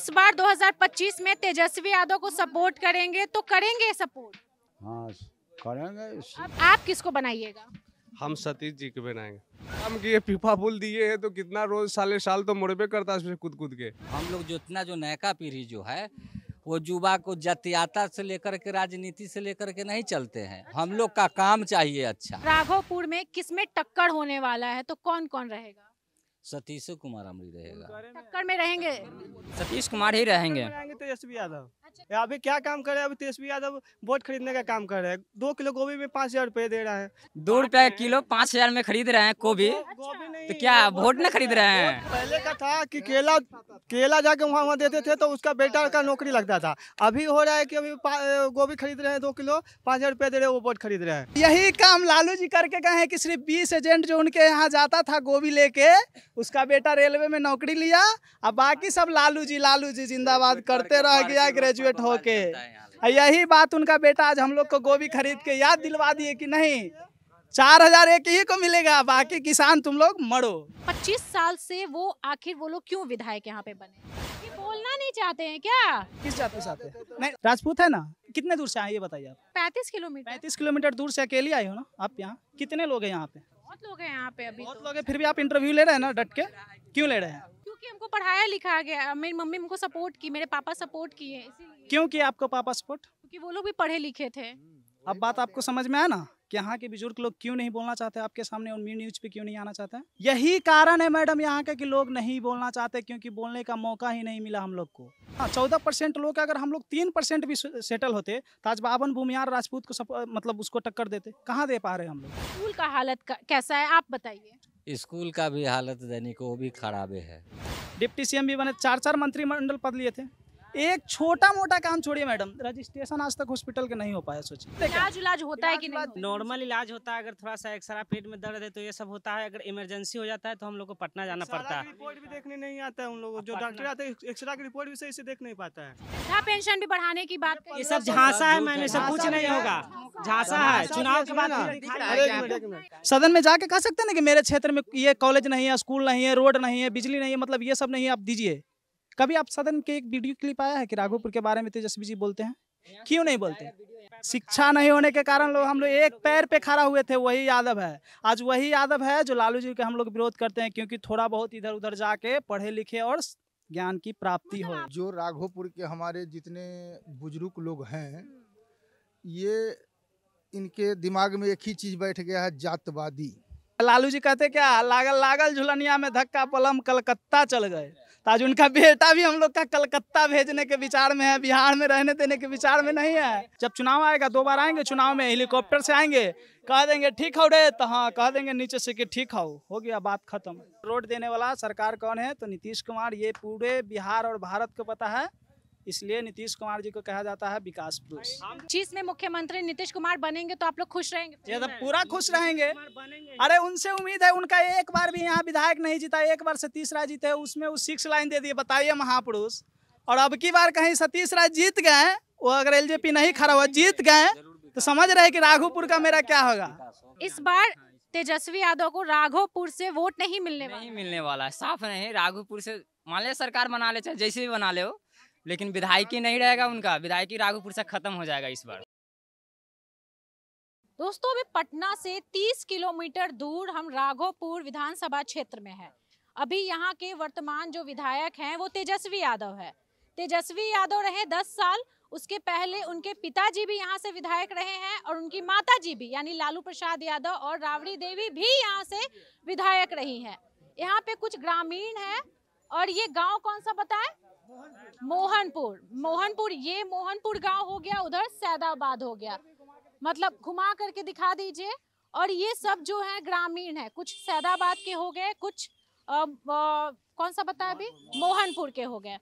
इस बार 2025 में तेजस्वी यादव को सपोर्ट करेंगे तो करेंगे सपोर्ट? हाँ करेंगे। अब आप किसको बनाइएगा? हम सतीश जी के बनाएंगे। हम कि ये पीपा पुल दिए हैं तो कितना रोज साले साल तो मुड़बे करता है उसमें कूद कूद के। हम लोग जितना जो नयका पीढ़ी जो है वो युवा को जातीयता से लेकर के राजनीति से लेकर के नहीं चलते हैं। हम लोग का काम चाहिए अच्छा। राघोपुर में किसमें टक्कर होने वाला है तो कौन कौन रहेगा? सतीश कुमार अमरी रहेगा। टक्कर में रहेंगे सतीश कुमार ही रहेंगे। तेजस्वी यादव अभी क्या काम कर रहे हैं? अभी तेजस्वी यादव वोट खरीदने का काम कर रहे हैं। 2 किलो गोभी में 5,000 रुपए दे रहा है। 2 रुपए किलो 5,000 में खरीद रहे हैं गोभी, तो क्या वोट न खरीद रहे हैं? पहले का था कि केला जाके वहाँ देते थे तो उसका बेटा का नौकरी लगता था। अभी हो रहा है कि अभी गोभी खरीद रहे हैं 2 किलो 5,000 रुपए दे रहे हैं, वो वोट खरीद रहे हैं। यही काम लालू जी करके गए हैं कि सिर्फ 20 एजेंट जो उनके यहाँ जाता था गोभी लेके, उसका बेटा रेलवे में नौकरी लिया। अब बाकी सब लालू जी जिंदाबाद करते रह गया ग्रेजुएट होके। यही बात उनका बेटा आज हम लोग को गोभी खरीद के याद दिलवा दिए कि नहीं 4,000 एक ही को मिलेगा, बाकी किसान तुम लोग मरो। 25 साल से वो आखिर वो लोग क्यों विधायक यहाँ पे बने? ये बोलना नहीं चाहते हैं क्या? किस जाति से आते हैं? नहीं राजपूत है ना। कितने दूर से आए ये बताइए आप? 35 किलोमीटर। 35 किलोमीटर दूर से अकेले आए हो ना आप यहाँ? कितने लोग हैं यहाँ पे? बहुत लोग हैं यहाँ पे अभी। बहुत लोग हैं, फिर भी आप इंटरव्यू ले रहे हैं ना डट के? क्यों ले रहे हैं? क्योंकि हमको पढ़ाया लिखा गया, मेरी मम्मी हमको सपोर्ट की, मेरे पापा सपोर्ट किए, इसीलिए। क्यों किया आपको पापा सपोर्ट? क्योंकि वो लोग भी पढ़े लिखे थे। अब बात आपको समझ में आया ना कि यहाँ के बुजुर्ग लोग क्यों नहीं बोलना चाहते आपके सामने और न्यूज पे क्यों नहीं आना चाहते हैं? यही कारण है मैडम यहाँ के कि लोग नहीं बोलना चाहते, क्योंकि बोलने का मौका ही नहीं मिला हम लोग को। हाँ 14% लोग, अगर हम लोग 3% भी सेटल होते तो आज बावन भूमियार राजपूत को मतलब उसको टक्कर देते। कहाँ दे पा रहे हम लोग? स्कूल का हालत कैसा है आप बताइए? स्कूल का भी हालत दैनिक वो भी खराब है। डिप्टी सीएम भी बने, 4 मंत्रिमंडल पद लिए थे। एक छोटा मोटा काम छोड़िए मैडम, रजिस्ट्रेशन आज तक हॉस्पिटल के नहीं हो पाया। सोचिए इलाज होता है कि नहीं? नॉर्मल इलाज होता है। अगर थोड़ा सा एक्सरा पेट में दर्द है तो ये सब होता है। अगर इमरजेंसी हो जाता है तो हम लोग को पटना जाना पड़ता है। रिपोर्ट भी देखने नहीं आता है उन लोगों को। जो डॉक्टर आते हैं एक्सरा की रिपोर्ट भी सही से देख नहीं पाता है। वृद्धा पेंशन भी बढ़ाने की बात ये सब झांसा है मैम, सब कुछ नहीं होगा। झांसा है, चुनाव के बाद सदन में जाके कह सकते हैं ना कि मेरे क्षेत्र में ये कॉलेज नहीं है, स्कूल नहीं है, रोड नहीं है, बिजली नहीं है, मतलब ये सब नहीं है, आप दीजिए। कभी आप सदन के एक वीडियो क्लिप आया है कि राघोपुर के बारे में तेजस्वी जी बोलते हैं? क्यों नहीं बोलते? शिक्षा नहीं होने के कारण लोग हम लोग एक पैर पे खड़ा हुए थे, वही यादव है। आज वही यादव है जो लालू जी के हम लोग विरोध करते हैं, क्योंकि थोड़ा बहुत इधर उधर जाके पढ़े लिखे और ज्ञान की प्राप्ति हो। जो राघोपुर के हमारे जितने बुजुर्ग लोग हैं, ये इनके दिमाग में एक ही चीज बैठ गया है, जातवादी। लालू जी कहते क्या, लागल झुलनिया में धक्का पलम कलकत्ता चल गए। तो आज उनका बेटा भी हम लोग का कलकत्ता भेजने के विचार में है, बिहार में रहने देने के विचार में नहीं है। जब चुनाव आएगा 2 बार आएंगे, चुनाव में हेलीकॉप्टर से आएंगे, कह देंगे ठीक हो रे, तो हाँ कह देंगे नीचे से कि ठीक हो गया, बात खत्म। रोड देने वाला सरकार कौन है? तो नीतीश कुमार। ये पूरे बिहार और भारत को पता है, इसलिए नीतीश कुमार जी को कहा जाता है विकास पुरुष। 25 में मुख्यमंत्री नीतीश कुमार बनेंगे तो आप लोग खुश रहेंगे? ये तो पूरा खुश रहेंगे। अरे उनसे उम्मीद है, उनका एक बार भी यहाँ विधायक नहीं जीता, एक बार सतीश राय जीते, उसमें वो 6 लाइन दे दिए, बताइए महापुरुष। और अब की बार कहीं सतीश राय जीत गए, वो अगर एलजेपी नहीं खड़ा हुआ, जीत गए, तो समझ रहे कि राघोपुर का मेरा क्या होगा। इस बार तेजस्वी यादव को राघोपुर से वोट नहीं मिलने वाला है, साफ नहीं। राघोपुर से मान ले सरकार बना ले, चाहे जैसे भी बना ले हो, लेकिन विधायकी नहीं रहेगा उनका। विधायकी राघोपुर से खत्म हो जाएगा इस बार। दोस्तों अभी पटना से 30 किलोमीटर दूर हम राघोपुर विधानसभा क्षेत्र में है। अभी यहाँ के वर्तमान जो विधायक हैं वो तेजस्वी यादव है। तेजस्वी यादव रहे 10 साल, उसके पहले उनके पिताजी भी यहाँ से विधायक रहे हैं और उनकी माताजी भी, यानी लालू प्रसाद यादव और राबड़ी देवी भी यहाँ से विधायक रही हैं। यहाँ पे कुछ ग्रामीण है और ये गांव कौन सा बताएं? मोहनपुर। ये मोहनपुर गांव हो गया, उधर सैदाबाद हो गया, मतलब घुमा करके दिखा दीजिए। और ये सब जो है ग्रामीण है, कुछ सैदाबाद के हो गए, कुछ कौन सा बताया अभी, मोहनपुर के हो गए।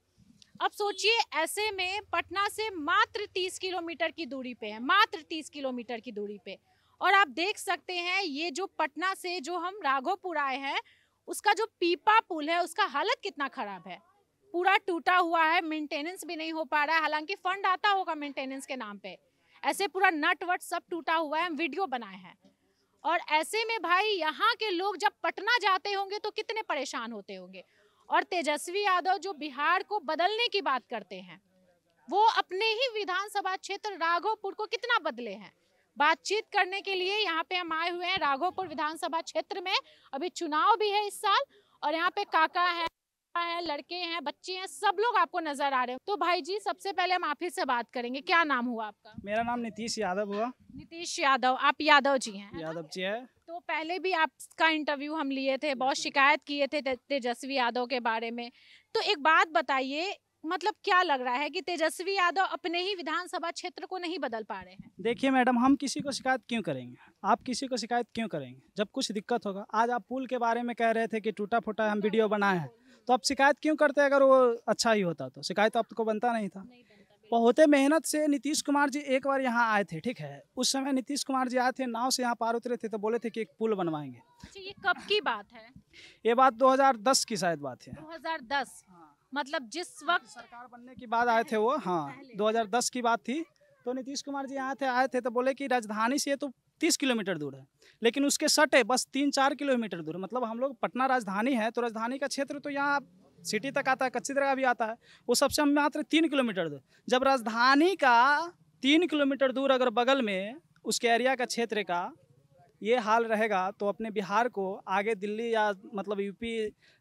अब सोचिए ऐसे में पटना से मात्र 30 किलोमीटर की दूरी पे है, मात्र 30 किलोमीटर की दूरी पे। और आप देख सकते हैं ये जो पटना से जो हम राघोपुर आए हैं, उसका जो पीपा पुल है उसका हालत कितना खराब है, पूरा टूटा हुआ है, मेंटेनेंस भी नहीं हो पा रहा है। हालांकि फंड आता होगा मेंटेनेंस के नाम पे, ऐसे पूरा नट वट सब टूटा हुआ है, हम वीडियो बनाए हैं। और ऐसे में भाई यहाँ के लोग जब पटना जाते होंगे तो कितने परेशान होते होंगे। और तेजस्वी यादव जो बिहार को बदलने की बात करते हैं, वो अपने ही विधानसभा क्षेत्र राघोपुर को कितना बदले हैं। बातचीत करने के लिए यहाँ पे हम आए हुए हैं राघोपुर विधानसभा क्षेत्र में। अभी चुनाव भी है इस साल और यहाँ पे काका है, लड़के हैं, बच्चे हैं, सब लोग आपको नजर आ रहे हैं। तो भाई जी, सबसे पहले हम आप ही से बात करेंगे, क्या नाम हुआ आपका? मेरा नाम नीतीश यादव हुआ। नीतीश यादव, आप यादव जी हैं? यादव जी है। तो पहले भी आपका इंटरव्यू हम लिए थे, बहुत शिकायत किए थे तेजस्वी यादव के बारे में। तो एक बात बताइए, मतलब क्या लग रहा है कि तेजस्वी यादव अपने ही विधानसभा क्षेत्र को नहीं बदल पा रहे हैं? देखिए मैडम, हम किसी को शिकायत क्यों करेंगे? आप किसी को शिकायत क्यों करेंगे जब कुछ दिक्कत होगा? आज आप पुल के बारे में कह रहे थे कि टूटा फूटा हम वीडियो बनाए हैं, तो आप शिकायत क्यों करते? अगर वो अच्छा ही होता तो शिकायत आपको बनता नहीं था। बहुत मेहनत से नीतीश कुमार जी एक बार यहाँ आए थे, ठीक है? उस समय नीतीश कुमार जी आए थे, नाव से यहाँ पार उतरे थे, तो बोले थे कि एक पुल बनवाएंगे। अच्छा, ये कब की बात है? ये बात 2010 की शायद बात है। 2010? मतलब जिस वक्त सरकार बनने के बाद आए थे वो। हाँ, 2010 की बात थी। तो नीतीश कुमार जी आए थे तो बोले कि राजधानी से तो 30 किलोमीटर दूर है, लेकिन उसके सटे बस 3-4 किलोमीटर दूर। मतलब हम लोग पटना राजधानी है, तो राजधानी का क्षेत्र तो यहाँ सिटी तक आता है, कच्ची दरगाह भी आता है, वो सबसे मात्र 3 किलोमीटर दूर। जब राजधानी का 3 किलोमीटर दूर अगर बगल में उसके एरिया का क्षेत्र का ये हाल रहेगा, तो अपने बिहार को आगे दिल्ली या मतलब यूपी,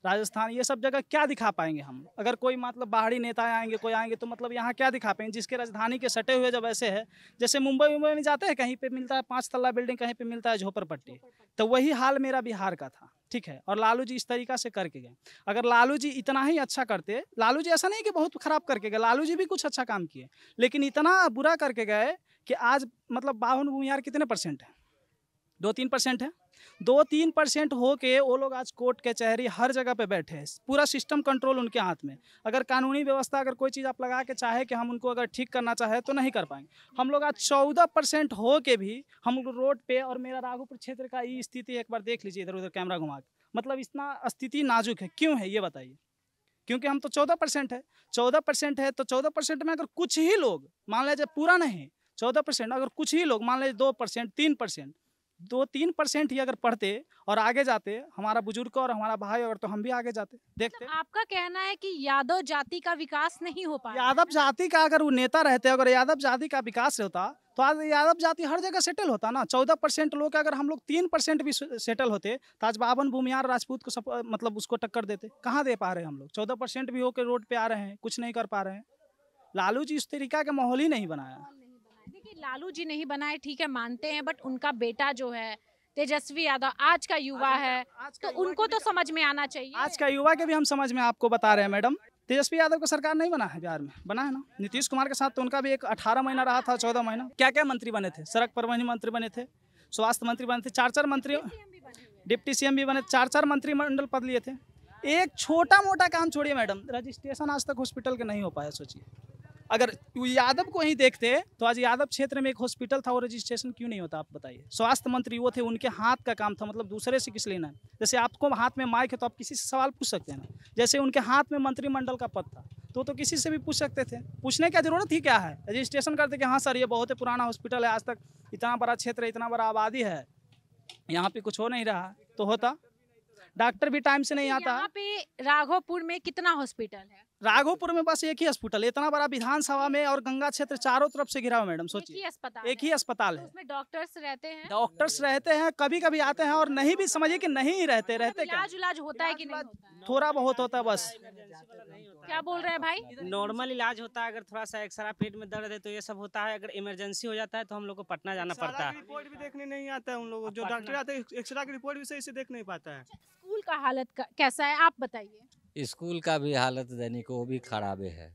राजस्थान, ये सब जगह क्या दिखा पाएंगे हम? अगर कोई मतलब बाहरी नेता आएंगे, कोई आएंगे, तो मतलब यहाँ क्या दिखा पाएंगे? जिसके राजधानी के सटे हुए जब ऐसे है, जैसे मुंबई में जाते हैं, कहीं पे मिलता है 5 तल्ला बिल्डिंग, कहीं पे मिलता है झोपड़पट्टी, तो वही हाल मेरा बिहार का था, ठीक है? और लालू जी इस तरीका से करके गए। अगर लालू जी इतना ही अच्छा करते, लालू जी ऐसा नहीं कि बहुत खराब करके गए, लालू जी भी कुछ अच्छा काम किए, लेकिन इतना बुरा करके गए कि आज मतलब बावन भूमिहार कितने परसेंट है? 2-3% है। 2-3% हो के वो लोग आज कोर्ट कचहरी हर जगह पे बैठे हैं, पूरा सिस्टम कंट्रोल उनके हाथ में। अगर कानूनी व्यवस्था, अगर कोई चीज़ आप लगा के चाहे कि हम उनको अगर ठीक करना चाहे तो नहीं कर पाएंगे। हम लोग आज 14% हो के भी हम लोग रोड पे, और मेरा राघोपुर क्षेत्र का ये स्थिति एक बार देख लीजिए, इधर उधर कैमरा घुमा के, मतलब इतना स्थिति नाजुक है। क्यों है ये बताइए? क्योंकि हम तो 14% है। 14% है तो 14% में अगर कुछ ही लोग, मान लीजिए पूरा नहीं, 14%, अगर कुछ ही लोग मान लीजिए 2%, 3%, 2-3% ही अगर पढ़ते और आगे जाते, हमारा बुजुर्ग और हमारा भाई, और तो हम भी आगे जाते। देखते मतलब आपका कहना है कि यादव जाति का विकास नहीं हो पाया? यादव जाति का अगर वो नेता रहते, अगर यादव जाति का विकास होता, तो आज यादव जाति हर जगह सेटल होता ना। 14% लोग, अगर हम लोग 3% भी सेटल होते, तो आज बावन भूमिहार राजपूत को मतलब उसको टक्कर देते। कहाँ दे पा रहे हैं हम लोग? 14% भी होकर रोड पे आ रहे हैं, कुछ नहीं कर पा रहे हैं। लालू जी इस तरीका का माहौल ही नहीं बनाया। देखिए, लालू जी नहीं बनाए, ठीक है, मानते हैं, बट उनका बेटा जो है तेजस्वी यादव आज का युवा है, तो उनको तो समझ में आना चाहिए। आज का युवा के भी हम समझ में आपको बता रहे हैं मैडम। तेजस्वी यादव का सरकार नहीं बना है बिहार में, बना है ना नीतीश कुमार के साथ। तो उनका भी एक 18 महीना रहा था, 14 महीना। क्या क्या मंत्री बने थे? सड़क परिवहन मंत्री बने थे, स्वास्थ्य मंत्री बने थे, 4-4 मंत्री, डिप्टी CM भी बने, 4-4 मंत्रिमंडल पद लिए थे। एक छोटा मोटा काम छोड़िए मैडम, रजिस्ट्रेशन आज तक हॉस्पिटल के नहीं हो पाया। सोचिए, अगर यादव को ही देखते तो आज यादव क्षेत्र में एक हॉस्पिटल था, वो रजिस्ट्रेशन क्यों नहीं होता? आप बताइए। स्वास्थ्य मंत्री वो थे, उनके हाथ का काम था, मतलब दूसरे से किस लेना है? जैसे आपको हाथ में माइक है तो आप किसी से सवाल पूछ सकते हैं ना, जैसे उनके हाथ में मंत्रिमंडल का पद था, तो किसी से भी पूछ सकते थे। पूछने की जरूरत ही क्या है? रजिस्ट्रेशन करते कि हाँ सर ये बहुत ही पुराना हॉस्पिटल है, आज तक इतना बड़ा क्षेत्र, इतना बड़ा आबादी है, यहाँ पे कुछ हो नहीं रहा, तो होता। डॉक्टर भी टाइम से नहीं आता। यहाँ पे राघोपुर में कितना हॉस्पिटल है? राघोपुर में बस एक ही अस्पताल है, इतना बड़ा विधानसभा में, और गंगा क्षेत्र चारों तरफ से घिरा हुआ। मैडम सोचिए, एक ही अस्पताल है। उसमें डॉक्टर्स रहते हैं? डॉक्टर्स रहते हैं, कभी कभी आते हैं, और नहीं भी समझिए कि नहीं रहते क्या? इलाज होता है कि नहीं होता है? थोड़ा बहुत होता है बस। क्या बोल रहे हैं भाई? नॉर्मल इलाज होता है, अगर थोड़ा सा एक्स्ट्रा पेट में दर्द है तो ये सब होता है। अगर इमरजेंसी हो जाता है तो हम लोग को पटना जाना पड़ता है। रिपोर्ट भी देखने नहीं आता है उन लोगों, जो डॉक्टर आते हैं एक्सरे की रिपोर्ट भी सही से देख नहीं पाता है। स्कूल का हालत कैसा है, आप बताइए। स्कूल का भी हालत दैनिक वो भी खराब है।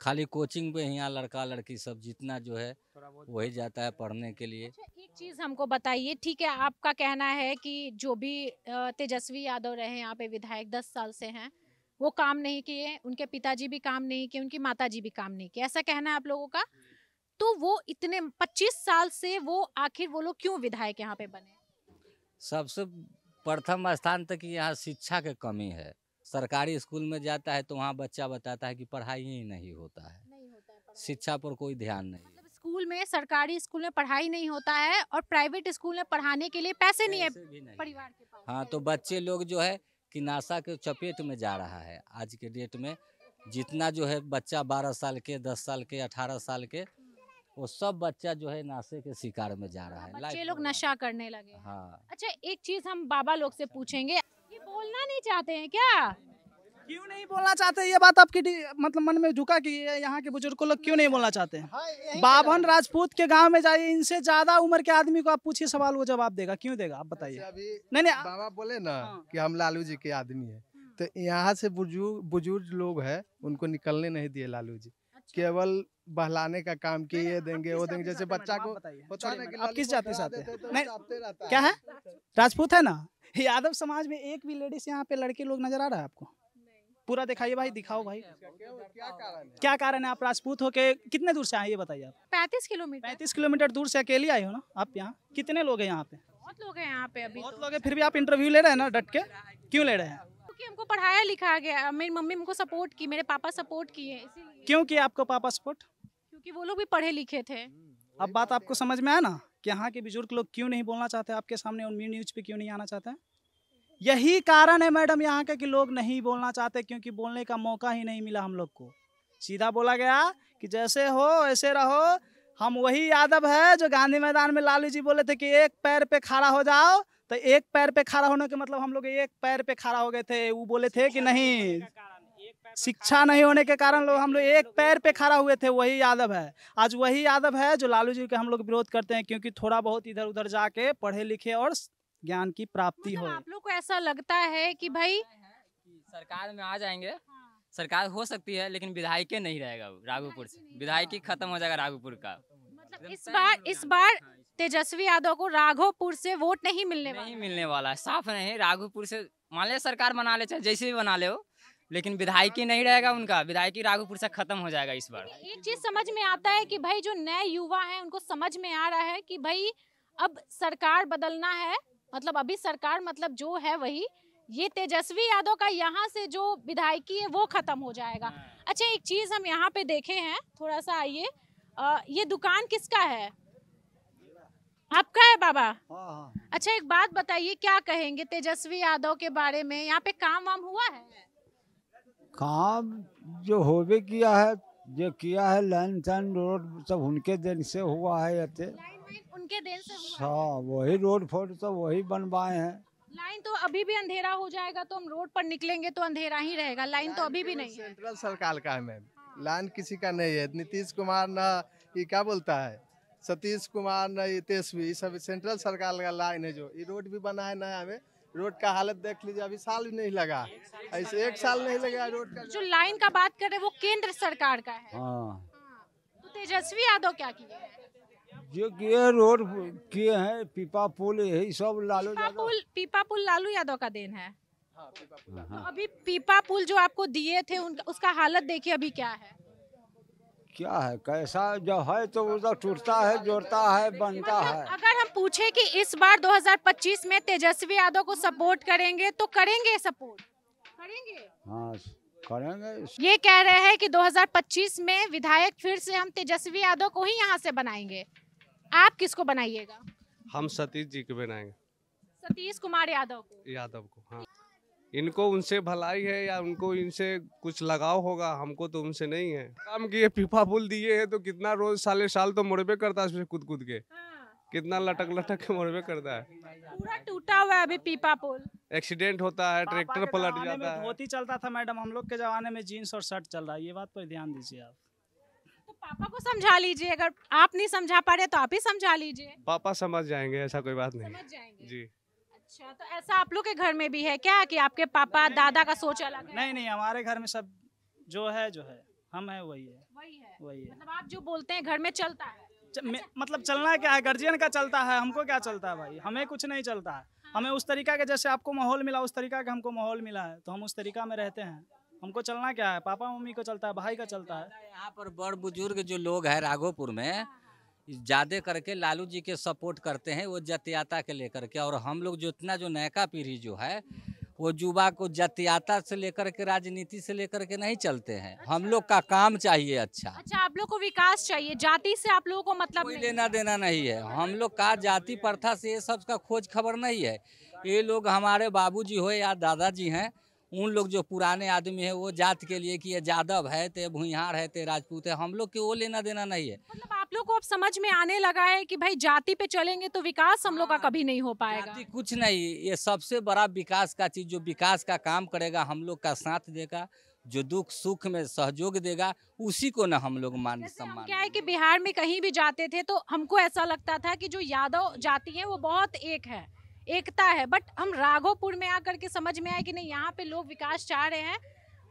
खाली कोचिंग पे यहाँ लड़का लड़की सब जितना जो है वही जाता है पढ़ने के लिए। एक चीज हमको बताइए, ठीक है, आपका कहना है कि जो भी तेजस्वी यादव रहे यहाँ पे विधायक 10 साल से हैं, वो काम नहीं किए, उनके पिताजी भी काम नहीं किए, उनकी माताजी भी काम नहीं किए, ऐसा कहना है आप लोगों का। तो वो इतने 25 साल से वो आखिर वो लोग क्यों विधायक यहाँ पे बने? सबसे प्रथम स्थान तक यहाँ शिक्षा की कमी है। सरकारी स्कूल में जाता है तो वहाँ बच्चा बताता है कि पढ़ाई ही नहीं होता है, शिक्षा पर कोई ध्यान नहीं। मतलब स्कूल में, सरकारी स्कूल में पढ़ाई नहीं होता है, और प्राइवेट स्कूल में पढ़ाने के लिए पैसे नहीं है परिवार के पास। हाँ, तो बच्चे लोग जो है कि नासा के चपेट में जा रहा है। आज के डेट में जितना जो है बच्चा 12 साल के, 10 साल के, 18 साल के, वो सब बच्चा जो है नशे के शिकार में जा रहा है। बच्चे लोग नशा करने लगे। हाँ। अच्छा, एक चीज हम बाबा लोग से पूछेंगे, ये बोलना नहीं चाहते हैं क्या? क्यों नहीं बोलना चाहते? ये बात आपकी मतलब मन में झुका कि यहाँ के बुजुर्ग लोग क्यों नहीं बोलना चाहते हैं? बाभन राजपूत के गांव में जाइए, इनसे ज्यादा उम्र के आदमी को आप पूछिए सवाल, वो जवाब देगा। क्यों देगा आप बताइए? नहीं नहीं, बाबा बोले ना कि हम लालू जी के आदमी है, तो यहाँ से बुजुर्ग लोग है उनको निकलने नहीं दिए लालू जी। केवल बहलाने का काम किए, ये देंगे वो देंगे। जैसे बच्चा को होता है ना, आप किस जाति से आते हैं? नहीं, क्या है, राजपूत है ना? यादव समाज में एक भी लेडीज यहाँ पे लड़के लोग नजर आ रहा है आपको? पूरा दिखाइए भाई, दिखाओ भाई। क्या कारण है? आप राजपूत होके कितने दूर से आए ये बताइए आप? 35 किलोमीटर। 35 किलोमीटर दूर से अकेले आए हो ना आप यहाँ? कितने लोग हैं यहाँ पे? बहुत लोग हैं यहाँ पे, अभी बहुत लोग हैं, फिर भी आप इंटरव्यू ले रहे हैं ना डट के? क्यों ले रहे हैं? क्योंकि हमको पढ़ाया लिखा गया, मेरी मम्मी हमको सपोर्ट की, मेरे पापा सपोर्ट किए, इसीलिए। क्यों किया आपको पापा सपोर्ट? क्योंकि वो लोग भी पढ़े लिखे थे। अब बात आपको समझ में आया ना कि यहाँ के बुजुर्ग लोग क्यों नहीं बोलना चाहते आपके सामने और न्यूज पे क्यों नहीं आना चाहते हैं? यही कारण है मैडम यहाँ के कि लोग नहीं बोलना चाहते, क्योंकि बोलने का मौका ही नहीं मिला हम लोग को। सीधा बोला गया कि जैसे हो ऐसे रहो। हम वही यादव है जो गांधी मैदान में लालू जी बोले थे कि एक पैर पे खड़ा हो जाओ, तो एक पैर पे खड़ा होने के मतलब हम लोग एक पैर पे खड़ा हो गए थे। वो बोले थे कि नहीं, शिक्षा नहीं होने के कारण हम लोग एक पैर पे खड़ा हुए थे। वही यादव है, आज वही यादव है जो लालू जी के हम लोग विरोध करते हैं, क्योंकि थोड़ा बहुत इधर उधर जाके पढ़े लिखे और ज्ञान की प्राप्ति हो। आप लोग को ऐसा लगता है कि भाई सरकार में आ जाएंगे, सरकार हो सकती है, लेकिन विधायक नहीं रहेगा राघोपुर से। विधायक खत्म हो जाएगा राघोपुर का। मतलब इस बार तेजस्वी यादव को राघोपुर से वोट नहीं मिलने वाला है। साफ नहीं, राघोपुर से मान ले सरकार बना ले, चाहे जैसे भी बना ले हो, लेकिन विधायक नहीं रहेगा उनका। विधायक राघोपुर से खत्म हो जाएगा इस बार। एक चीज समझ में आता है कि भाई जो नए युवा हैं उनको समझ में आ रहा है कि भाई अब सरकार बदलना है, मतलब अभी सरकार मतलब जो है वही, ये तेजस्वी यादव का यहाँ से जो विधायकी है वो खत्म हो जाएगा। अच्छा, एक चीज हम यहाँ पे देखे हैं, थोड़ा सा आइए, ये दुकान किसका है? आपका है बाबा? हाँ। अच्छा, एक बात बताइए, क्या कहेंगे तेजस्वी यादव के बारे में? यहाँ पे काम वाम हुआ है? काम जो होबे किया है, जो किया है, लाइन रोड सब उनके देन से हुआ है। उनके देन से हुआ है। हाँ, वही रोड फोड सब वही बनवाए हैं। लाइन तो अभी भी अंधेरा हो जाएगा, तो हम रोड पर निकलेंगे तो अंधेरा ही रहेगा। लाइन तो अभी भी नहीं है। सेंट्रल सरकार का है मैम, लाइन किसी का नहीं है। नीतीश कुमार ना ये क्या बोलता है, सतीश कुमार ना ये तेजस्वी, सब सेंट्रल सरकार का लाइन है। जो ये रोड भी बना है नया में, रोड का हालत देख लीजिए, अभी साल भी नहीं लगा, ऐसे एक साल नहीं लगा रोड का। जो लाइन का बात कर रहे हैं वो केंद्र सरकार का है। हाँ। तो तेजस्वी यादव क्या किए हैं? जो किए रोड किए हैं, पीपा पुल, यही सब लालू पीपा पुल लालू यादव का देन है। तो अभी पीपा पुल जो आपको दिए थे उसका हालत देखिए अभी क्या है। क्या है, कैसा जो है तो उधर टूटता है, जोड़ता है, बनता है। अगर हम पूछे कि इस बार 2025 में तेजस्वी यादव को सपोर्ट करेंगे तो करेंगे सपोर्ट? करेंगे? हाँ, करेंगे। ये कह रहे हैं कि 2025 में विधायक फिर से हम तेजस्वी यादव को ही यहाँ से बनाएंगे। आप किसको बनाइएगा? हम सतीश जी को बनाएंगे। सतीश कुमार यादव को। हाँ, इनको उनसे भलाई है या उनको इनसे कुछ लगाव होगा, हमको तो उनसे नहीं है। काम किए, पीपा पुल दिए है, तो कितना रोज साल तो मुड़बे करता है, उसमें कूद के। कितना लटक के मुड़बे करता है। पूरा टूटा हुआ है अभी पीपा पुल। एक्सीडेंट होता है, ट्रैक्टर पलट जाता है। धोती चलता था मैडम, हम लोग के जमाने में जीन्स और शर्ट चल रहा है। ये बात पर ध्यान दीजिए आप। तो पापा को समझा लीजिए, अगर आप नहीं समझा पा रहे तो आप ही समझा लीजिए। पापा समझ जाएंगे, ऐसा कोई बात नहीं। समझ जाएंगे जी। अच्छा, तो ऐसा आप लोग के घर में भी है क्या कि आपके पापा दादा का सोच अलग है? नहीं, हमारे घर में सब जो है हम है वही है। मतलब आप जो बोलते हैं घर में चलता है। मतलब चलना क्या है, गार्जियन का चलता है, हमको क्या चलता है भाई? हमें कुछ नहीं चलता है। हमें उस तरीका के, जैसे आपको माहौल मिला उस तरीका का हमको माहौल मिला है, तो हम उस तरीका में रहते हैं। हमको चलना क्या है, पापा मम्मी को चलता है, भाई का चलता है। यहाँ पर बड़ बुजुर्ग जो लोग हैं राघोपुर में, ज़्यादा करके लालू जी के सपोर्ट करते हैं, वो जातीयता के लेकर के। और हम लोग जितना जो नयका पीढ़ी जो है, वो युवा को जातीयता से लेकर के, राजनीति से लेकर के नहीं चलते हैं। हम लोग का काम चाहिए अच्छा। अच्छा, आप लोग को विकास चाहिए, जाति से आप लोगों को मतलब कोई लेना देना नहीं है। हम लोग का जाति प्रथा से ये सब का खोज खबर नहीं है। ये लोग हमारे बाबूजी हो या दादाजी हैं, उन लोग जो पुराने आदमी है वो जात के लिए कि ये यादव है, ते भूइहार है, ते राजपूत है, हम लोग के वो लेना देना नहीं है। मतलब आप लोग को अब समझ में आने लगा है कि भाई जाति पे चलेंगे तो विकास हम लोग का कभी नहीं हो पाएगा। जाति कुछ नहीं, ये सबसे बड़ा विकास का चीज, जो विकास का काम करेगा, हम लोग का साथ देगा, जो दुख सुख में सहयोग देगा, उसी को ना हम लोग मान सम्मान। क्या है कि बिहार में कहीं भी जाते थे तो हमको ऐसा लगता था कि जो यादव जाति है वो बहुत एकता है, बट हम राघोपुर में आकर के समझ में आया कि नहीं, यहाँ पे लोग विकास चाह रहे हैं।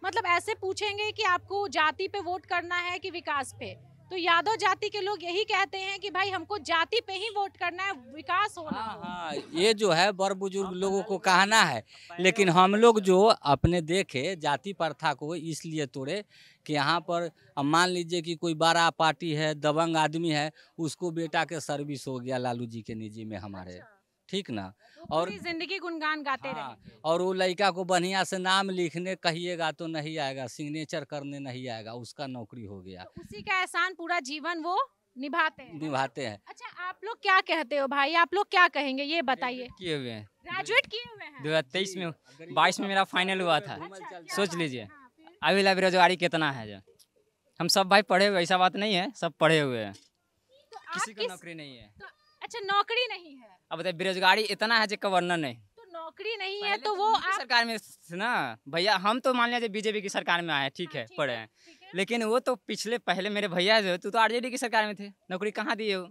मतलब ऐसे पूछेंगे कि आपको जाति पे वोट करना है कि विकास पे, तो यादव जाति के लोग यही कहते हैं कि भाई हमको जाति पे ही वोट करना है, विकास होना। हाँ, ये जो है बड़ बुजुर्ग लोगों को कहना है, लेकिन हम लोग जो अपने देखे जाति प्रथा को इसलिए तोड़े कि यहाँ पर अब मान लीजिए कि कोई बड़ा पार्टी है, दबंग आदमी है, उसको बेटा के सर्विस हो गया लालू जी के निजी में हमारे, ठीक ना, और जिंदगी गुणगान गाते रहे। और वो लड़का को बढ़िया से नाम लिखने कहिएगा तो नहीं आएगा, सिग्नेचर करने नहीं आएगा, उसका नौकरी हो गया, तो उसी का एहसान पूरा जीवन वो निभाते हैं। अच्छा, आप लोग क्या कहते हो भाई, आप लोग क्या कहेंगे ये बताइए। किए हुए हैं, ग्रेजुएट किए हुए हैं। 2023 में 22 में मेरा फाइनल हुआ था। सोच लीजिए अभी ला बेरोजगारी कितना है। जो हम सब भाई पढ़े हुए, ऐसा बात नहीं है, सब पढ़े हुए हैं, किसी को नौकरी नहीं है। अच्छा, नौकरी नहीं है। अब बताइए बेरोजगारी इतना है जो वर्णन नहीं। तो नौकरी नहीं है तो वो सरकार में ना भैया, हम तो मान लीजिए बीजेपी की सरकार में आए, ठीक है, पढ़े हैं, लेकिन वो तो पहले मेरे भैया जो तो आरजेडी की सरकार में थे, नौकरी कहाँ दिए? वो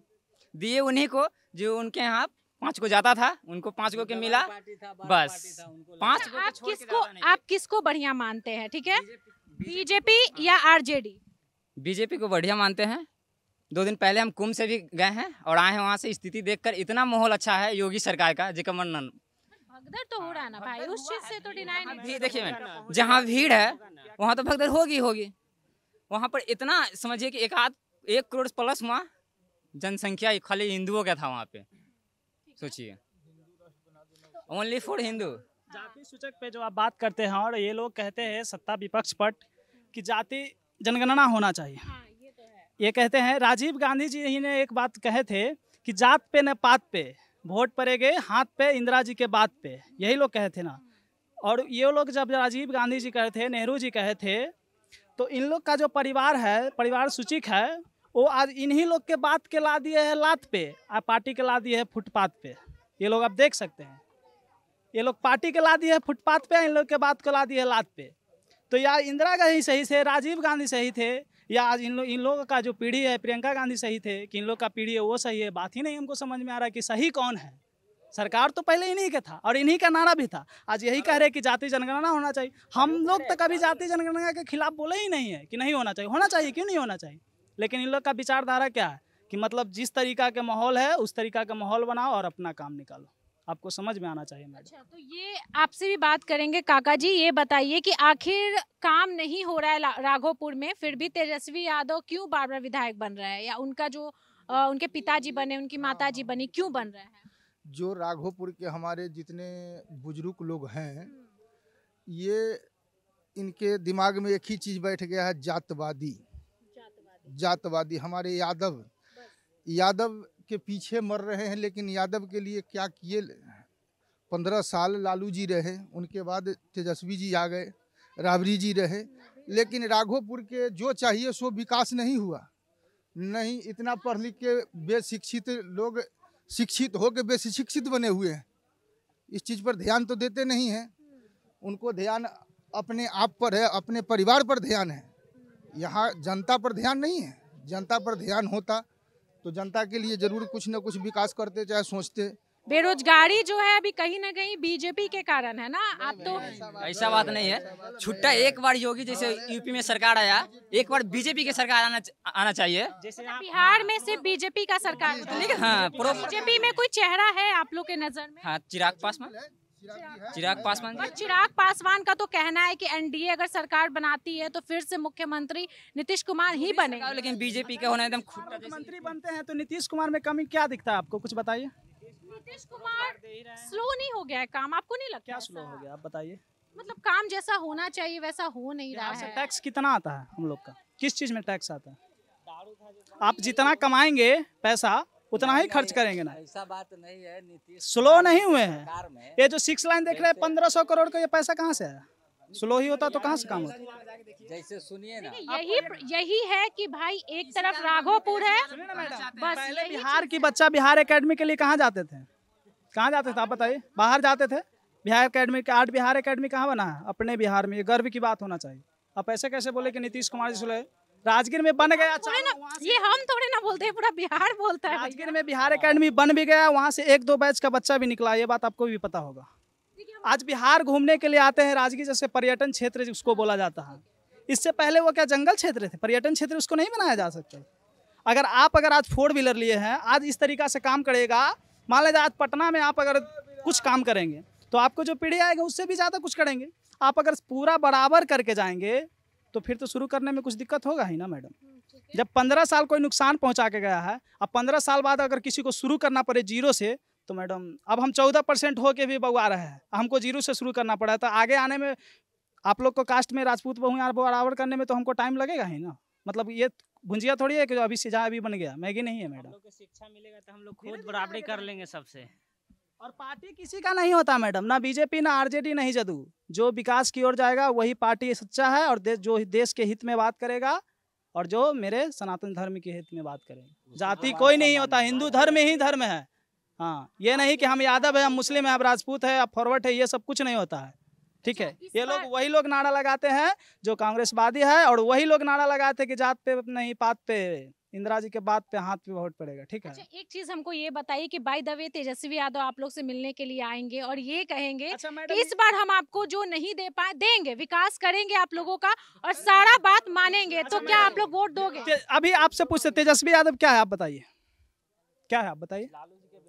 दिए उन्हीं को जो उनके यहाँ 5 को जाता था, उनको 5 को के मिला, बस 5 को। आप किसको बढ़िया मानते हैं? ठीक है, बीजेपी या आरजेडी? बीजेपी को बढ़िया मानते हैं। 2 दिन पहले हम कुंभ से भी गए हैं और आए हैं, वहाँ से स्थिति देखकर इतना माहौल अच्छा है योगी सरकार का, जिका वर्णन। भगदड़ तो हो रहा है ना भाई, उस चीज से तो डिनाई नहीं। देखिए मैम, जहाँ भीड़ है वहाँ तो भगदड़ होगी। वहाँ पर इतना समझिए कि 1 करोड़ प्लस वहाँ जनसंख्या खाली हिंदुओं का था वहाँ पे, सोचिए, ओनली फॉर हिंदू। जाति सूचक पे जो आप बात करते हैं, और ये लोग कहते हैं सत्ता विपक्ष पट कि जाति जनगणना होना चाहिए। ये कहते हैं, राजीव गांधी जी ही ने एक बात कहे थे कि जात पे न पात पे, वोट पड़ेगे हाथ पे इंदिरा जी के बात पे, यही लोग कहे थे ना। और ये लोग जब राजीव गांधी जी कहे थे, नेहरू जी कहे थे, तो इन लोग का जो परिवार है, परिवार सूचक है, वो आज इन्हीं लोग के बात के ला दिए है लात पे, आप पार्टी के ला दिए है फुटपाथ पे। ये लोग आप देख सकते हैं, ये लोग पार्टी के ला दिए है फुटपाथ पे, इन लोग के बात को ला दिए है लात पे। तो यार इंदिरा गांधी सही थे, राजीव गांधी सही थे, या आज इन लोगों का जो पीढ़ी है, प्रियंका गांधी सही थे कि इन लोग का पीढ़ी है वो सही है? बात ही नहीं हमको समझ में आ रहा है कि सही कौन है। सरकार तो पहले इन्हीं के था और इन्हीं का नारा भी था। आज यही कह रहे कि जाति जनगणना होना चाहिए। हम लोग तो कभी जाति जनगणना के खिलाफ बोले ही नहीं है कि नहीं होना चाहिए। होना चाहिए, क्यों नहीं होना चाहिए, लेकिन इन लोग का विचारधारा क्या है कि मतलब जिस तरीका का माहौल है उस तरीका का माहौल बनाओ और अपना काम निकालो। आपको समझ में आना चाहिए मैडम। अच्छा, तो ये आपसे भी बात करेंगे। काका जी, ये बताइए कि आखिर काम नहीं हो रहा है राघोपुर में, फिर भी तेजस्वी यादव क्यों बार बार विधायक बन रहा है, या उनका जो उनके पिताजी बने, उनकी माताजी बनी, क्यों बन रहा है? जो राघोपुर के हमारे जितने बुजुर्ग लोग हैं, ये इनके दिमाग में एक ही चीज़ बैठ गया है, जातवादी। हमारे यादव के पीछे मर रहे हैं, लेकिन यादव के लिए क्या किए? 15 साल लालू जी रहे, उनके बाद तेजस्वी जी आ गए, राबड़ी जी रहे, लेकिन राघोपुर के जो चाहिए सो विकास नहीं हुआ। नहीं, इतना पढ़ लिख के बेशिक्षित लोग शिक्षित होकर बेशिक्षित बने हुए हैं। इस चीज़ पर ध्यान तो देते नहीं हैं। उनको ध्यान अपने आप पर है, अपने परिवार पर ध्यान है। यहाँ जनता पर ध्यान नहीं है। जनता पर ध्यान होता तो जनता के लिए जरूर कुछ न कुछ विकास करते, चाहे सोचते। बेरोजगारी जो है अभी कहीं ना कहीं बीजेपी के कारण है ना। आप तो ऐसा बात नहीं है। छुट्टा एक बार योगी जैसे यूपी में सरकार आया, एक बार बीजेपी की सरकार आना चाहिए। जैसे बिहार में सिर्फ बीजेपी का सरकार, हाँ, बीजेपी में कोई चेहरा है आप लोग के नजर में? हाँ, चिराग पासवान। चिराग पासवान का तो कहना है कि एनडीए अगर सरकार बनाती है तो फिर से मुख्यमंत्री नीतीश कुमार ही बनेगा, लेकिन बीजेपी का होना एकदम मुख्यमंत्री बनते हैं तो नीतीश कुमार में कमी क्या दिखता है आपको? कुछ बताइए। नीतीश कुमार स्लो नहीं हो गया है काम, आपको नहीं लगता? क्या स्लो हो गया, आप बताइए। मतलब काम जैसा होना चाहिए वैसा हो नहीं रहा है। टैक्स कितना आता है हम लोग का? किस चीज में टैक्स आता है? आप जितना कमाएंगे पैसा उतना ही खर्च करेंगे ना। ऐसा बात नहीं है, नीतीश स्लो नहीं हुए हैं। सरकार में ये जो 6 लाइन देख रहे हैं 1500 करोड़ का, ये पैसा कहाँ से आया? स्लो ही होता तो कहाँ से काम होता? जैसे सुनिए ना, यही है कि भाई एक तरफ राघोपुर है, बस पहले यही बिहार की बच्चा बिहार एकेडमी के लिए कहाँ जाते थे? कहाँ जाते थे आप बताइए? बाहर जाते थे। बिहार एकेडमी का आज बिहार एकेडमी कहाँ बना है? अपने बिहार में। ये गर्व की बात होना चाहिए। आप ऐसे कैसे बोले कि नीतीश कुमार जी सुले राजगीर में बन गया? थोड़े ना, ये हम थोड़े ना बोलते हैं, पूरा बिहार बोलता है। राजगीर में बिहार एकेडमी बन भी गया, वहाँ से 1-2 बैच का बच्चा भी निकला। ये बात आपको भी पता होगा। आज बिहार घूमने के लिए आते हैं राजगीर, जैसे पर्यटन क्षेत्र जिसको बोला जाता है। इससे पहले वो क्या जंगल क्षेत्र थे? पर्यटन क्षेत्र उसको नहीं बनाया जा सकता। अगर आज 4 व्हीलर लिए हैं, आज इस तरीका से काम करेगा, मान लीजिए आज पटना में आप अगर कुछ काम करेंगे तो आपको जो पीढ़ी आएगा उससे भी ज़्यादा कुछ करेंगे। आप अगर पूरा बराबर करके जाएंगे तो फिर तो शुरू करने में कुछ दिक्कत होगा ही ना मैडम। जब 15 साल कोई नुकसान पहुंचा के गया है, अब 15 साल बाद अगर किसी को शुरू करना पड़े जीरो से, तो मैडम अब हम 14% हो के भी बउआ रहे हैं, हमको जीरो से शुरू करना पड़ा है, तो आगे आने में आप लोग को कास्ट में राजपूत बहु बराबर करने में तो हमको टाइम लगेगा ही ना। मतलब ये भुंजिया थोड़ी है कि जो अभी सिजा अभी बन गया, मैगी नहीं है मैडम। हम लोग को शिक्षा मिलेगा तो हम लोग खुद बराबरी कर लेंगे सबसे। और पार्टी किसी का नहीं होता मैडम, ना बीजेपी ना आरजेडी नहीं जदयू। जो विकास की ओर जाएगा वही पार्टी सच्चा है, और जो देश के हित में बात करेगा और जो मेरे सनातन धर्म के हित में बात करेगा। जाति कोई नहीं होता, हिंदू धर्म ही धर्म है। हाँ, ये नहीं कि हम यादव है, हम मुस्लिम है, हम राजपूत है, अब फॉरवर्ड है, ये सब कुछ नहीं होता है। ठीक है, ये लोग वही लोग नारा लगाते हैं जो कांग्रेसवादी है, और वही लोग नारा लगाते हैं कि जात पे नहीं पात पे, इंदिरा जी के बात पे हाथ पे वोट पड़ेगा। ठीक है। अच्छा, एक चीज हमको ये बताइए कि by the way Tejashwi Yadav आप लोग से मिलने के लिए आएंगे और ये कहेंगे कि इस बार हम आपको जो नहीं दे पाए देंगे, विकास करेंगे आप लोगों का और सारा बात मानेंगे, तो क्या आप लोग वोट दोगे? अभी आपसे पूछते तेजस्वी यादव क्या है, आप बताइए क्या है, आप बताइए।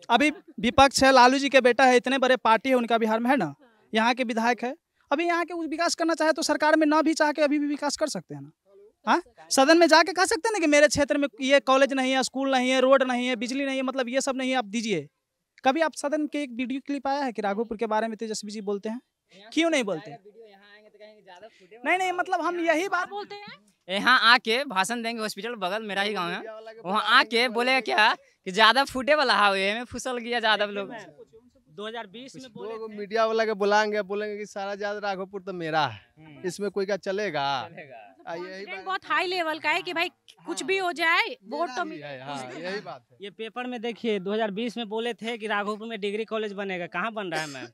अभी विपक्ष है, लालू जी के बेटा है, इतने बड़े पार्टी है उनका बिहार में, है ना, यहाँ के विधायक है। अभी यहाँ के विकास करना चाहे तो सरकार में ना भी चाह के अभी भी विकास कर सकते हैं ना। हाँ, सदन में जाके कह सकते हैं ना कि मेरे क्षेत्र में ये कॉलेज नहीं है, स्कूल नहीं है, रोड नहीं है, बिजली नहीं है, मतलब ये सब नहीं है, आप दीजिए। कभी आप सदन के एक वीडियो क्लिप आया है कि राघोपुर के बारे में तेजस्वी जी बोलते हैं? क्यों नहीं बोलते? नहीं, मतलब हम यही बात बोलते हैं। यहाँ आके भाषण देंगे, हॉस्पिटल बगल मेरा ही गाँव है, वहाँ आके बोलेगा क्या कि ज्यादा फूटे वाला हाईवे में फुसल गया ज्यादा लोग। 2020 में बोले मीडिया वाला के बुलाएंगे, बोलेंगे कि सारा ज्यादा राघोपुर तो मेरा है, इसमें कोई का चलेगा? कॉन्फिडेंस बहुत हाई लेवल का है कि भाई कुछ भी हो जाए वोट तो यही बात है। ये पेपर में देखिए 2020 में बोले थे कि राघोपुर में डिग्री कॉलेज बनेगा, कहाँ बन रहा है मैम?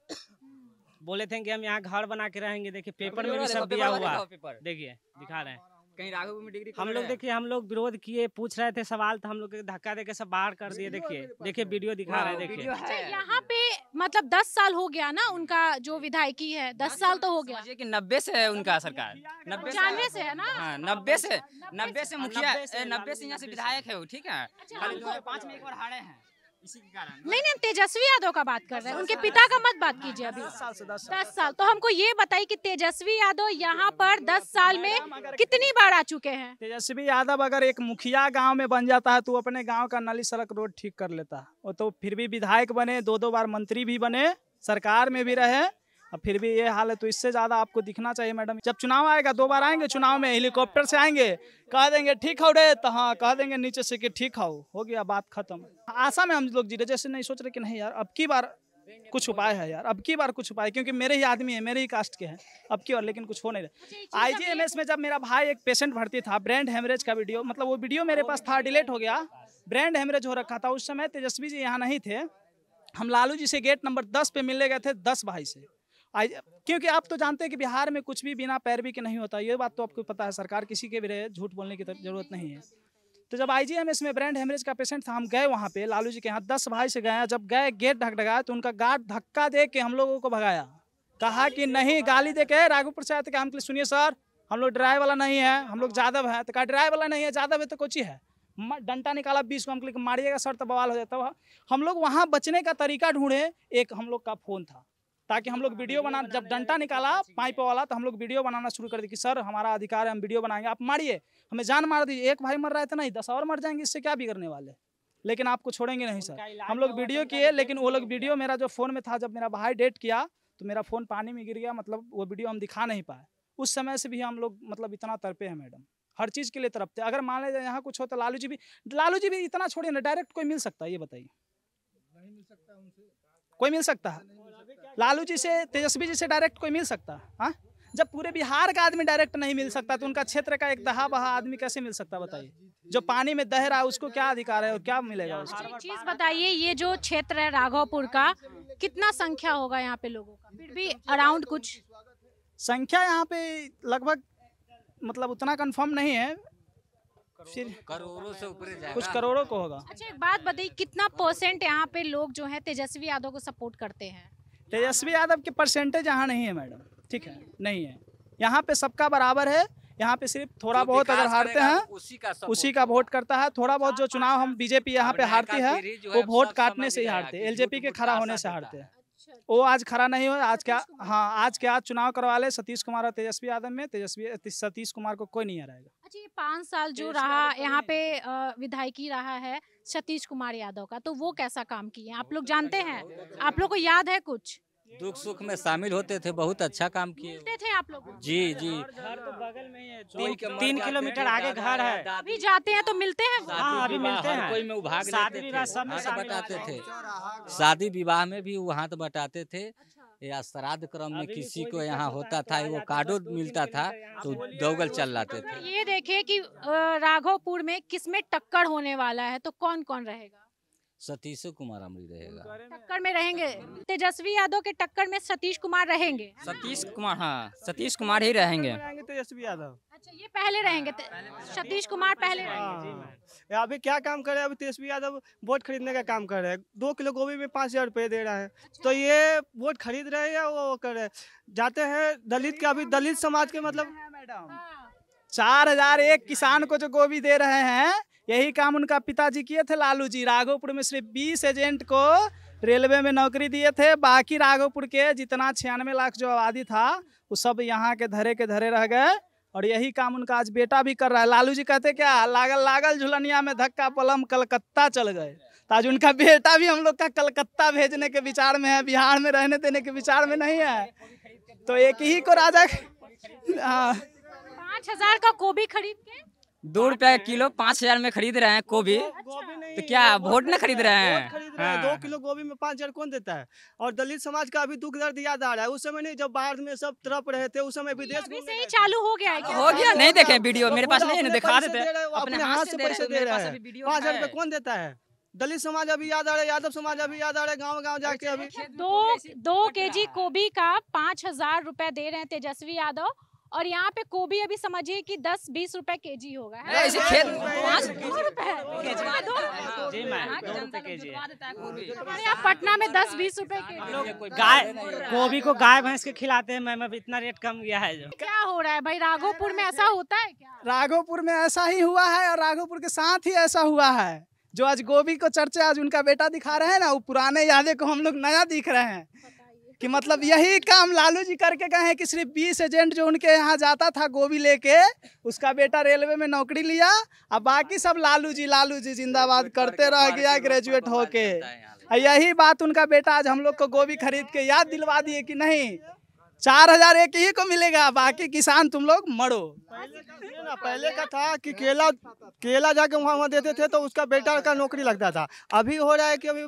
बोले थे कि हम यहाँ घर बना के रहेंगे, देखिए पेपर में भी सब दिया हुआ, देखिए दिखा रहे हैं कहीं राघोपुर में डिग्री। हम लोग देखिए, हम लोग विरोध किए, पूछ रहे थे सवाल, तो हम लोग धक्का देके सब बाहर कर दिए। देखिए वीडियो दिखा रहे हैं, देखिए। अच्छा, यहाँ पे मतलब 10 साल हो गया ना उनका जो विधायकी है, 10 साल तो हो गया कि 90 से है उनका सरकार, 95 से है ना। हाँ, 90 से मुखिया, 90 से यहाँ से विधायक है वो। ठीक है, खाली 2005 में एक बार हारे हैं इसी के कारण। नहीं, तेजस्वी यादव का बात कर रहे हैं, उनके पिता का मत बात कीजिए। अभी 10 साल तो हमको ये बताइए कि तेजस्वी यादव यहाँ पर 10 साल में कितनी बार आ चुके हैं? तेजस्वी यादव अगर एक मुखिया गांव में बन जाता है तो अपने गांव का नाली सड़क रोड ठीक कर लेता है। वो तो फिर भी विधायक बने, 2 बार मंत्री भी बने, सरकार में भी रहे, अब फिर भी ये हाल है। तो इससे ज्यादा आपको दिखना चाहिए मैडम। जब चुनाव आएगा 2 बार आएंगे, चुनाव में हेलीकॉप्टर से आएंगे, कह देंगे ठीक हो रे, तो हाँ कह देंगे नीचे से कि ठीक हो गया, बात खत्म। आशा में हम लोग जी रहे, जैसे नहीं सोच रहे कि नहीं यार अब की बार कुछ उपाय है यार, अब की बार कुछ उपाय, क्योंकि मेरे ही आदमी है, मेरे ही कास्ट के हैं, अब की बार लेकिन कुछ हो नहीं रहा। IGMS में जब मेरा भाई एक पेशेंट भर्ती था, ब्रेन हेमरेज का वीडियो, मतलब वो वीडियो मेरे पास था, डिलीट हो गया, ब्रेन हेमरेज हो रखा था। उस समय तेजस्वी जी यहाँ नहीं थे, हम लालू जी से गेट नंबर 10 पे मिलने गए थे, 10 भाई से। क्योंकि आप तो जानते हैं कि बिहार में कुछ भी बिना पैरवी के नहीं होता, ये बात तो आपको पता है। सरकार किसी के भी रहे, झूठ बोलने की जरूरत नहीं है। तो जब IGMS में ब्रेन हेमरेज का पेशेंट था, हम गए वहाँ पे लालू जी के यहाँ, 10 भाई से गए। जब गए गेट ढकढकाया तो उनका गार्ड धक्का दे के हम लोगों को भगाया, कहा कि नहीं, गाली दे के राघोपुर से आए थे कि हम सुनिए सर, हम लोग ड्राइव वाला नहीं है, हम लोग जादव है। तो कहा ड्राइव वाला नहीं है, जादव है तो कोची है, डंटा निकाला 20 को, हम क्लिक मारिएगा सर तो बवाल हो जाता। हम लोग वहाँ बचने का तरीका ढूंढे, एक हम लोग का फोन था, ताकि हम लोग वीडियो बना, जब डंटा निकाला पाइप वाला तो हम लोग वीडियो बनाना शुरू कर दिए कि सर हमारा अधिकार है, हम वीडियो बनाएंगे, आप मारिए, हमें जान मार दीजिए। एक भाई मर रहा है तो नहीं, 10 और मर जाएंगे, इससे क्या बिगड़ने वाले, लेकिन आपको छोड़ेंगे नहीं सर। हम लोग वीडियो किए, लेकिन वो लोग वीडियो मेरा जो फोन में था, जब मेरा भाई डेट किया तो मेरा फोन पानी में गिर गया, मतलब वो वीडियो हम दिखा नहीं पाए। उस समय से भी हम लोग मतलब इतना तड़पे हैं मैडम, हर चीज़ के लिए तड़पते। अगर मान लीजिए यहाँ कुछ हो तो लालू जी भी इतना छोड़िए ना, डायरेक्ट कोई मिल सकता है? ये बताइए, नहीं मिल सकता उनसे? कोई मिल सकता है? लालू जी से, तेजस्वी जी से डायरेक्ट कोई मिल सकता है? हाँ, जब पूरे बिहार का आदमी डायरेक्ट नहीं मिल सकता तो उनका क्षेत्र का एक दहा बहा आदमी कैसे मिल सकता, बताइए? जो पानी में दह रहा है उसको क्या अधिकार है और क्या मिलेगा उसको? एक चीज बताइए, ये जो क्षेत्र है राघवपुर का, कितना संख्या होगा यहाँ पे लोगों का? फिर भी अराउंड कुछ संख्या यहाँ पे लगभग मतलब उतना कंफर्म नहीं है, फिर करोड़ों से ऊपर जाएगा, कुछ करोड़ों को होगा। अच्छा, एक बात बताइए, कितना % यहाँ पे लोग जो है तेजस्वी यादव को सपोर्ट करते हैं? तेजस्वी यादव के परसेंटेज यहाँ नहीं है मैडम, ठीक है, नहीं है। यहाँ पे सबका बराबर है। यहाँ पे सिर्फ थोड़ा बहुत अगर हारते हैं उसी का वोट करता है। थोड़ा बहुत जो चुनाव हम बीजेपी यहाँ पे हारती है वो वोट काटने से ही हारते हैं, एलजेपी के खड़ा होने से हारते हैं। वो आज खड़ा नहीं हो, आज क्या, हाँ आज क्या चुनाव करवा ले सतीश कुमार और तेजस्वी यादव में, सतीश कुमार को कोई नहीं हराएगा। अच्छा, ये 5 साल जो रहा यहाँ पे विधायकी रहा है सतीश कुमार यादव का, तो वो कैसा काम किए आप लोग जानते हैं? आप लोग को याद है? कुछ दुख सुख में शामिल होते थे, बहुत अच्छा काम किए। मिलते थे आप लोग? जी जी, घर तो बगल में ही है, 3 किलोमीटर आगे घर है। अभी जाते हैं तो मिलते हैं? हाँ, अभी मिलते हैं। कोई में भाग शादी लेते विवाह थे, सब में हाथ शामिल बटाते होते थे, शादी विवाह में भी वो हाथ बटाते थे, या श्राद्ध क्रम में किसी को यहाँ होता था वो कार्डो मिलता था तो दौगल चल लाते थे। ये देखिए कि राघवपुर में किसमें टक्कर होने वाला है, तो कौन कौन रहेगा? सतीश कुमार अमरी रहेगा, टक्कर में रहेंगे तेजस्वी यादव के, टक्कर में सतीश कुमार रहेंगे। सतीश कुमार, हाँ सतीश कुमार ही रहेंगे। तेजस्वी यादव। अच्छा, ये पहले रहेंगे, सतीश कुमार पहले रहेंगे। अभी क्या काम कर रहे हैं? अभी तेजस्वी यादव वोट खरीदने का काम कर रहे हैं। 2 किलो गोभी में 5000 रुपए दे रहा है। तो ये वोट खरीद रहे हैं या वो कर रहे हैं? जाते हैं दलित के, अभी दलित समाज के मतलब 4000 एक किसान को जो गोभी दे रहे हैं, यही काम उनका पिताजी किए थे लालू जी। राघवपुर में सिर्फ 20 एजेंट को रेलवे में नौकरी दिए थे, बाकी राघवपुर के जितना 96 लाख जो आबादी था वो सब यहाँ के धरे रह गए, और यही काम उनका आज बेटा भी कर रहा है। लालू जी कहते क्या, लागल झुलनिया में धक्का पलम कलकत्ता चल गए, तो आज उनका बेटा भी हम लोग का कलकत्ता भेजने के विचार में है, बिहार में रहने देने के विचार में नहीं है। तो एक ही को राजा 5000 का गोभी खरीद के 2 रुपए किलो 5000 में खरीद रहे हैं गोभी, तो क्या वोट न खरीद रहे हैं? 2 किलो गोभी में 5000 कौन देता है? और दलित समाज का अभी दुख दर्द याद आ रहा है। उस समय नहीं, जब बाहर में सब तरफ रहे थे, उस समय विदेश अभी से ही चालू हो गया है क्या? हो गया, नहीं देखे वीडियो, मेरे पास नहीं है, दिखा देते अपने हाथ से पैसे दे रहा है। 5000 रुपए कौन देता है? दलित समाज अभी याद आ रहा है, यादव समाज अभी याद आ रहा है, गाँव जाके अभी 2 केजी गोभी का 5000 रुपए दे रहे हैं तेजस्वी यादव, और यहाँ पे गोभी अभी समझिए कि 10-20 रुपए केजी होगा। ऐसे खेत हमारे यहाँ पटना में 10-20 रुपए केजी। गाय गोभी को गाय भैंस के खिलाते हैं मैम, अब इतना रेट कम गया है। जो क्या हो रहा है भाई, राघवपुर में ऐसा होता है क्या? राघवपुर में ऐसा ही हुआ है, और राघवपुर के साथ ही ऐसा हुआ है। जो आज गोभी को चर्चे आज उनका बेटा दिखा रहे हैं ना, वो पुराने यादें को हम लोग नया दिख रहे हैं। कि मतलब यही काम लालू जी करके गए हैं कि सिर्फ 20 एजेंट जो उनके यहाँ जाता था गोभी लेके, उसका बेटा रेलवे में नौकरी लिया, और बाकी सब लालू जी जिंदाबाद करते रह गया ग्रेजुएट होके। यही बात उनका बेटा आज हम लोग को गोभी खरीद के याद दिलवा दिए कि नहीं 4000 एक ही को मिलेगा, बाकी किसान तुम लोग मरो। पहले का था कि केला जाके वहाँ देते थे तो उसका बेटा का नौकरी लगता था। अभी हो रहा है कि अभी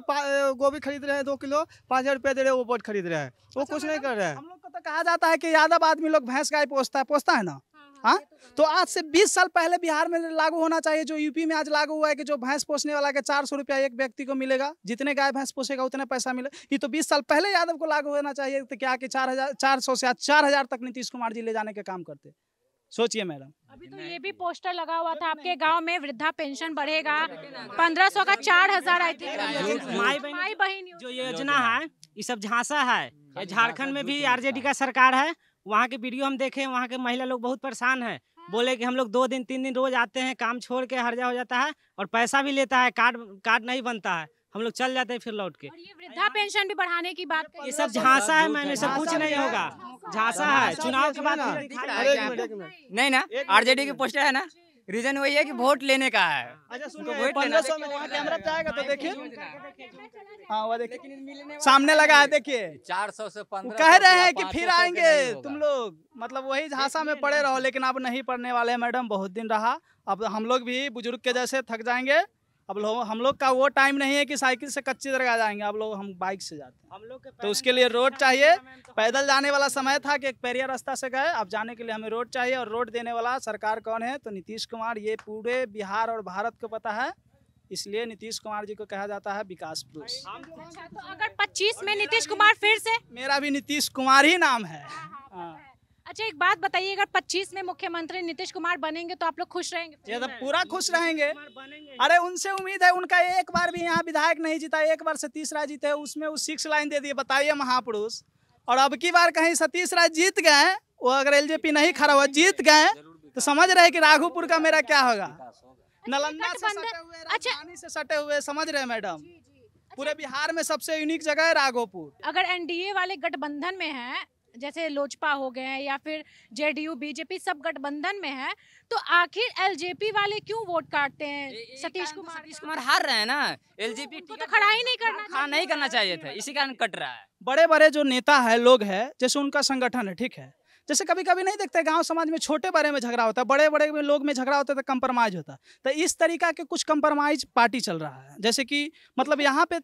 गोभी खरीद रहे हैं, 2 किलो 5000 रुपए दे रहे हैं, वो वोट खरीद रहे हैं, वो कुछ नहीं कर रहे हैं। हम लोग को तो कहा जाता है कि यादव आदमी लोग भैंस गाय पोसता है ना। हाँ, तो आज से 20 साल पहले बिहार में लागू होना चाहिए, जो यूपी में आज लागू हुआ है कि जो भैंस पोसने वाला के 400 रुपया एक व्यक्ति को मिलेगा, जितने गाय भैंस पोसेगा उतने पैसा मिले। ये तो 20 साल पहले यादव को लागू होना चाहिए। तो क्या कि 400 से 4000 तक नीतीश कुमार जी ले जाने के काम करते। सोचिए मैडम, अभी तो ये भी पोस्टर लगा हुआ था आपके गांव में, वृद्धा पेंशन बढ़ेगा 1500 का 4000 आई थी। माई बहन जो योजना है ये सब झांसा है। झारखंड में भी आरजेडी का सरकार है, वहाँ के वीडियो हम देखे, वहाँ के महिला लोग बहुत परेशान है। बोले कि हम लोग 2 दिन 3 दिन रोज आते हैं, काम छोड़ के हर्जा हो जाता है और पैसा भी लेता है, कार्ड नहीं बनता है, हम लोग चल जाते हैं फिर लौट के। और ये वृद्धा पेंशन भी बढ़ाने की बात, ये सब झांसा है मैम, ये सब कुछ नहीं होगा, झांसा है। चुनाव के बाद नहीं ना, आरजेडी के पोस्टर है ना, रीजन वही है कि वोट लेने का है। अच्छा उनको सुनिए, वोट लेना 1500 में वहाँ कैमरा पे आएगा तो देखिए, हाँ वो देखिए सामने लगा है, देखिए 400 से वो 1500 कह रहे हैं कि 500 फिर से आएंगे नहीं होगा। तुम लोग, मतलब वही झांसा में पड़े रहो, लेकिन अब नहीं पड़ने वाले हैं मैडम, बहुत दिन रहा। अब हम लोग भी बुजुर्ग के जैसे थक जाएंगे। अब हम लोग का वो टाइम नहीं है कि साइकिल से कच्ची दरगाह जाएंगे, अब लोग हम बाइक से जाते हैं। हम लोग के तो उसके लिए रोड चाहिए। पैदल जाने वाला समय था कि एक पैरिया रास्ता से गए, अब जाने के लिए हमें रोड चाहिए। और रोड देने वाला सरकार कौन है? तो नीतीश कुमार। ये पूरे बिहार और भारत को पता है, इसलिए नीतीश कुमार जी को कहा जाता है विकास पुरुष। अच्छा, तो अगर 25 में नीतीश कुमार फिर से, मेरा भी नीतीश कुमार ही नाम है। हाँ। अच्छा एक बात बताइए, अगर 25 में मुख्यमंत्री नीतीश कुमार बनेंगे तो आप लोग खुश रहेंगे? ये तो पूरा खुश रहेंगे। अरे उनसे उम्मीद है, उनका एक बार भी यहाँ विधायक नहीं जीता, एक बार सतीश राय जीते, उसमें वो 6 लाइन दे दिए, बताइए महापुरुष। और अब की बार कहीं सतीश राय जीत गए, वो अगर एलजेपी नहीं खड़ा हुआ, जीत गए, तो समझ रहे कि राघोपुर का मेरा क्या होगा। नालंदा से सटे हुए, राजधानी से सटे हुए, समझ रहे मैडम, पूरे बिहार में सबसे यूनिक जगह है राघोपुर। अगर एनडीए वाले गठबंधन में हैं, जैसे लोजपा हो गए हैं या फिर जेडीयू बीजेपी सब गठबंधन में है, तो आखिर एलजेपी वाले क्यों वोट काटते हैं सतीश कुमार? हार रहे हैं ना, एलजेपी उनको तो खड़ा ही नहीं करना हाँ नहीं करना चाहिए था, इसी कारण कट रहा है। बड़े बड़े जो नेता है, लोग हैं, जैसे उनका संगठन है, ठीक है, जैसे कभी कभी नहीं देखते गांव समाज में छोटे बड़े में झगड़ा होता है, बड़े बड़े में लोग में झगड़ा होता है तो कंप्रोमाइज होता है। तो इस तरीका के कुछ कंप्रोमाइज पार्टी चल रहा है। जैसे कि मतलब यहाँ पे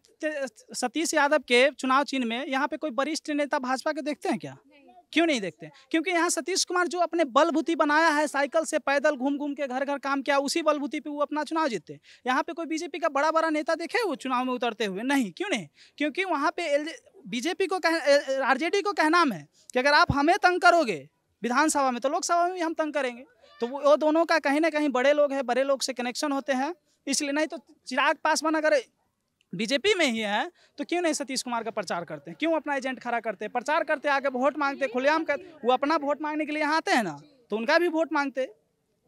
सतीश यादव के चुनाव चिन्ह में यहाँ पे कोई वरिष्ठ नेता भाजपा के देखते हैं क्या? क्यों नहीं देखते? क्योंकि यहाँ सतीश कुमार जो अपने बलबूती बनाया है, साइकिल से पैदल घूम घूम के घर घर काम किया, उसी बलबूती पे वो अपना चुनाव जीतते। यहाँ पे कोई बीजेपी का बड़ा बड़ा नेता देखे वो चुनाव में उतरते हुए? नहीं। क्यों नहीं? क्योंकि वहाँ पे बीजेपी को आरजेडी को कहनाम है कि अगर आप हमें तंग करोगे विधानसभा में, तो लोकसभा में भी हम तंग करेंगे। तो वो दोनों का कहीं ना कहीं बड़े लोग हैं, बड़े लोग से कनेक्शन होते हैं, इसलिए। नहीं तो चिराग पासवान अगर बीजेपी में ही है तो क्यों नहीं सतीश कुमार का प्रचार करते हैं? क्यों अपना एजेंट खड़ा करते हैं, प्रचार करते, आगे वोट मांगते, खुलेआम कर। वो अपना वोट मांगने के लिए यहाँ आते हैं ना, तो उनका भी वोट मांगते।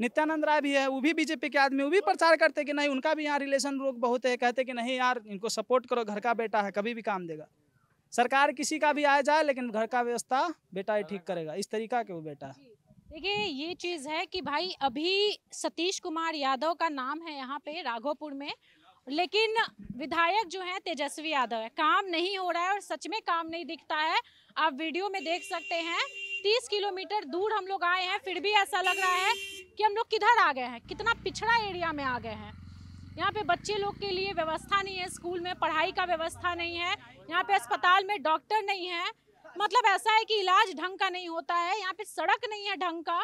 नित्यानंद राय भी है, वो भी बीजेपी के आदमी, वो भी प्रचार करते कि नहीं, उनका भी यहाँ रिलेशन लोग बहुत है, कहते कि नहीं यार इनको सपोर्ट करो, घर का बेटा है, कभी भी काम देगा। सरकार किसी का भी आ जाए, लेकिन घर का व्यवस्था बेटा ही ठीक करेगा, इस तरीका के वो बेटा है। देखिए ये चीज है कि भाई अभी सतीश कुमार यादव का नाम है यहाँ पे राघोपुर में, लेकिन विधायक जो है तेजस्वी यादव है। काम नहीं हो रहा है और सच में काम नहीं दिखता है। आप वीडियो में देख सकते हैं 30 किलोमीटर दूर हम लोग आए हैं, फिर भी ऐसा लग रहा है कि हम लोग किधर आ गए हैं, कितना पिछड़ा एरिया में आ गए हैं। यहाँ पे बच्चे लोग के लिए व्यवस्था नहीं है, स्कूल में पढ़ाई का व्यवस्था नहीं है, यहाँ पे अस्पताल में डॉक्टर नहीं है, मतलब ऐसा है कि इलाज ढंग का नहीं होता है, यहाँ पे सड़क नहीं है ढंग का।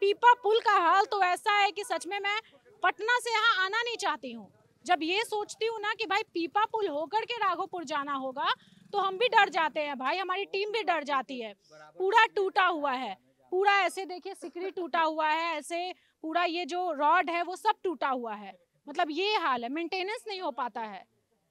पीपा पुल का हाल तो ऐसा है कि सच में मैं पटना से यहाँ आना नहीं चाहती हूँ। जब ये सोचती हूँ ना कि भाई पीपा पुल होकर के राघोपुर जाना होगा तो हम भी डर जाते हैं भाई, हमारी टीम भी डर जाती है। पूरा टूटा हुआ है, पूरा ऐसे देखिए सिकरी टूटा हुआ है, ऐसे पूरा ये जो रॉड है वो सब टूटा हुआ है, मतलब ये हाल है, मेंटेनेंस नहीं हो पाता है।